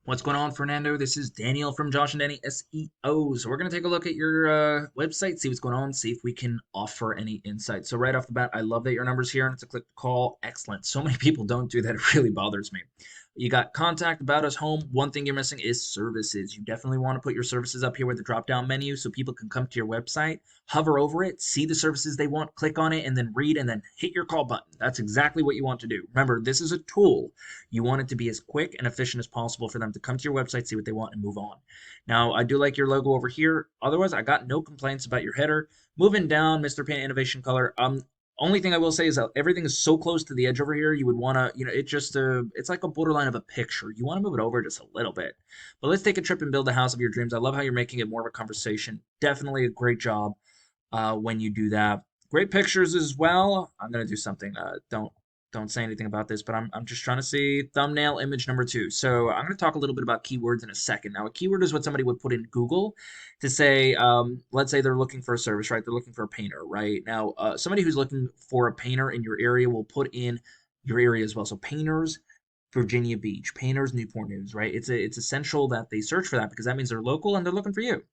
What's going on, Fernando? This is Daniel from Josh and Danny SEO. So we're going to take a look at your website, see what's going on, see if we can offer any insight. So right off the bat, I love that your number's here and it's a click to call. Excellent. So many people don't do that. It really bothers me. You got contact, about us, home. One thing you're missing is services. You definitely want to put your services up here with the drop down menu so people can come to your website, hover over it, see the services they want, click on it, and then read and then hit your call button. That's exactly what you want to do. Remember, this is a tool. You want it to be as quick and efficient as possible for them to come to your website, see what they want, and move on. Now, I do like your logo over here. Otherwise, I got no complaints about your header. Moving down, Mr. Paint Innovation Color. Only thing I will say is that everything is so close to the edge over here. You would want to, it's like a borderline of a picture. You want to move it over just a little bit. But let's take a trip and build the house of your dreams. I love how you're making it more of a conversation. Definitely a great job when you do that. Great pictures as well. I'm gonna do something. Don't say anything about this, but I'm just trying to see thumbnail image number 2. So I'm going to talk a little bit about keywords in a second. Now, a keyword is what somebody would put in Google to say, let's say they're looking for a service, right? They're looking for a painter, right? Now, somebody who's looking for a painter in your area will put in your area as well. So painters, Virginia Beach, painters, Newport News, right? It's essential that they search for that because that means they're local and they're looking for you.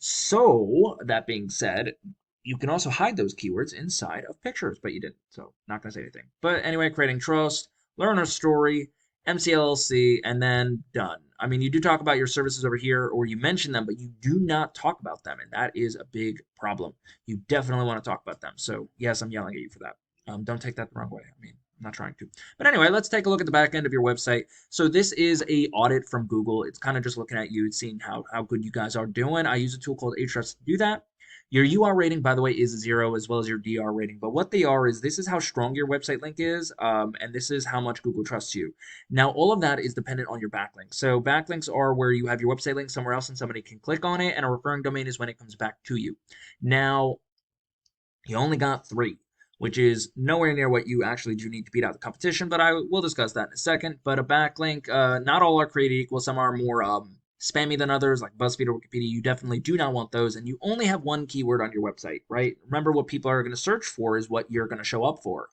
So that being said, you can also hide those keywords inside of pictures, but you didn't. So not going to say anything. But anyway, creating trust, learn our story, MCLLC, and then done. I mean, you do talk about your services over here, or you mention them, but you do not talk about them, and that is a big problem. You definitely want to talk about them. So yes, I'm yelling at you for that. Don't take that the wrong way. I mean, I'm not trying to. But anyway, let's take a look at the back end of your website. So this is a audit from Google. It's kind of just looking at you and seeing how good you guys are doing. I use a tool called Ahrefs to do that. Your UR rating, by the way, is 0 as well as your DR rating. But what they are is this is how strong your website link is, and this is how much Google trusts you. Now, all of that is dependent on your backlinks. So backlinks are where you have your website link somewhere else and somebody can click on it, and a referring domain is when it comes back to you. Now, you only got 3, which is nowhere near what you actually do need to beat out the competition, but I will discuss that in a second. But a backlink, not all are created equal. Some are more spammy than others, like BuzzFeed or Wikipedia. You definitely do not want those, and you only have one keyword on your website, right? Remember, what people are going to search for is what you're going to show up for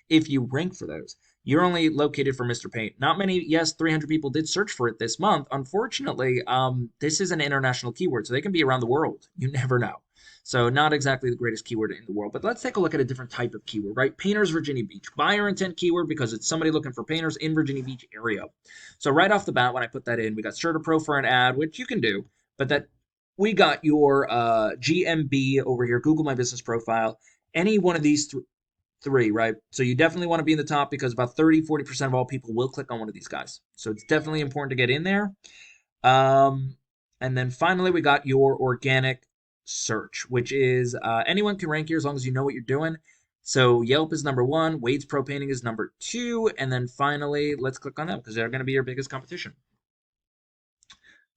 if you rank for those. You're only located for Mr. Paint. Not many, yes, 300 people did search for it this month. Unfortunately, this is an international keyword, so they can be around the world. You never know. So not exactly the greatest keyword in the world, but let's take a look at a different type of keyword, right? Painters, Virginia Beach. Buyer intent keyword because it's somebody looking for painters in Virginia Beach area. So right off the bat, when I put that in, we got Pro for an ad, which you can do, but that we got your GMB over here, Google My Business Profile. Any one of these three, right? So you definitely want to be in the top because about 30-40% of all people will click on one of these guys. So it's definitely important to get in there. Um, and then finally, we got your organic search, which is anyone can rank here as long as you know what you're doing. So Yelp is number 1, Wade's Pro Painting is number 2, and then finally, let's click on them because they're going to be your biggest competition.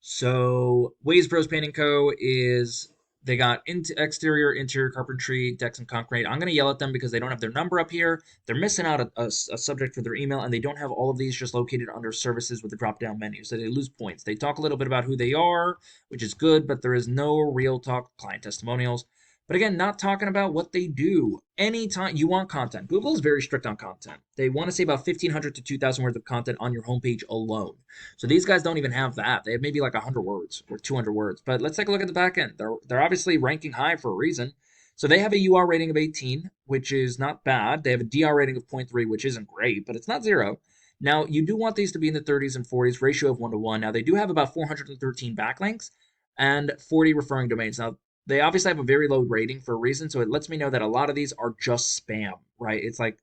So Wade's Pros Painting Co. is they got exterior, interior carpentry, decks, and concrete. I'm going to yell at them because they don't have their number up here. They're missing out a subject for their email, and they don't have all of these just located under services with the drop-down menu, so they lose points. They talk a little bit about who they are, which is good, but there is no real talk client testimonials. But again, not talking about what they do. Anytime you want content, Google is very strict on content. They want to see about 1,500 to 2,000 words of content on your homepage alone. So these guys don't even have that. They have maybe like 100 words or 200 words. But let's take a look at the back end. They're obviously ranking high for a reason. So they have a UR rating of 18, which is not bad. They have a DR rating of 0.3, which isn't great, but it's not 0. Now, you do want these to be in the 30s and 40s, ratio of 1 to 1. Now, they do have about 413 backlinks and 40 referring domains. Now, they obviously have a very low rating for a reason, so it lets me know that a lot of these are just spam, right? It's like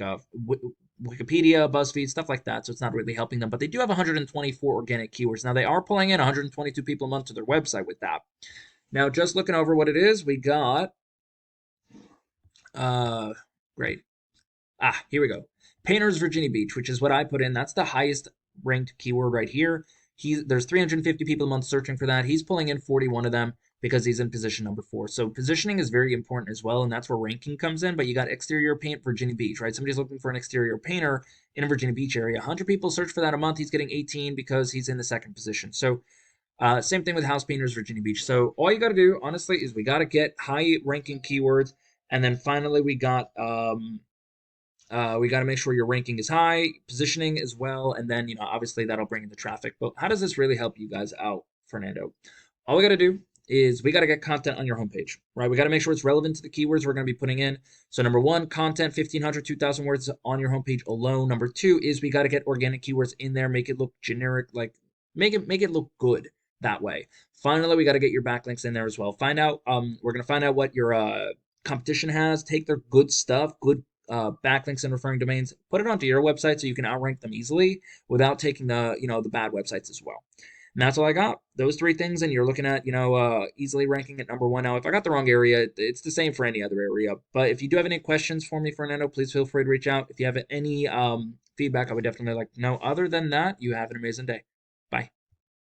a Wikipedia, BuzzFeed, stuff like that. So it's not really helping them. But they do have 124 organic keywords. Now they are pulling in 122 people a month to their website with that. Now just looking over what it is, we got uh great. Here we go. Painters Virginia Beach, which is what I put in. That's the highest ranked keyword right here. There's 350 people a month searching for that. He's pulling in 41 of them because he's in position number 4. So positioning is very important as well, and that's where ranking comes in. But you got exterior paint Virginia Beach, right? Somebody's looking for an exterior painter in a Virginia Beach area. 100 people search for that a month. He's getting 18 because he's in the 2nd position. So same thing with house painters Virginia Beach. So all you got to do, honestly, is we got to get high ranking keywords, and then finally we got We got to make sure your ranking is high, positioning as well, and then obviously that'll bring in the traffic. But how does this really help you guys out, Fernando? All we got to do is we got to get content on your homepage, right? We got to make sure it's relevant to the keywords we're going to be putting in. So number one, content, 1,500, 2,000 words on your homepage alone. Number two is we got to get organic keywords in there, make it look generic, like make it look good that way. Finally, we got to get your backlinks in there as well. We're going to find out what your competition has, take their good stuff, good backlinks and referring domains, put it onto your website so you can outrank them easily without taking the bad websites as well. And that's all I got. Those three things, and you're looking at easily ranking at number one. Now, if I got the wrong area, it's the same for any other area. But if you do have any questions for me, Fernando, please feel free to reach out. If you have any feedback, I would definitely like to know. Other than that, you have an amazing day.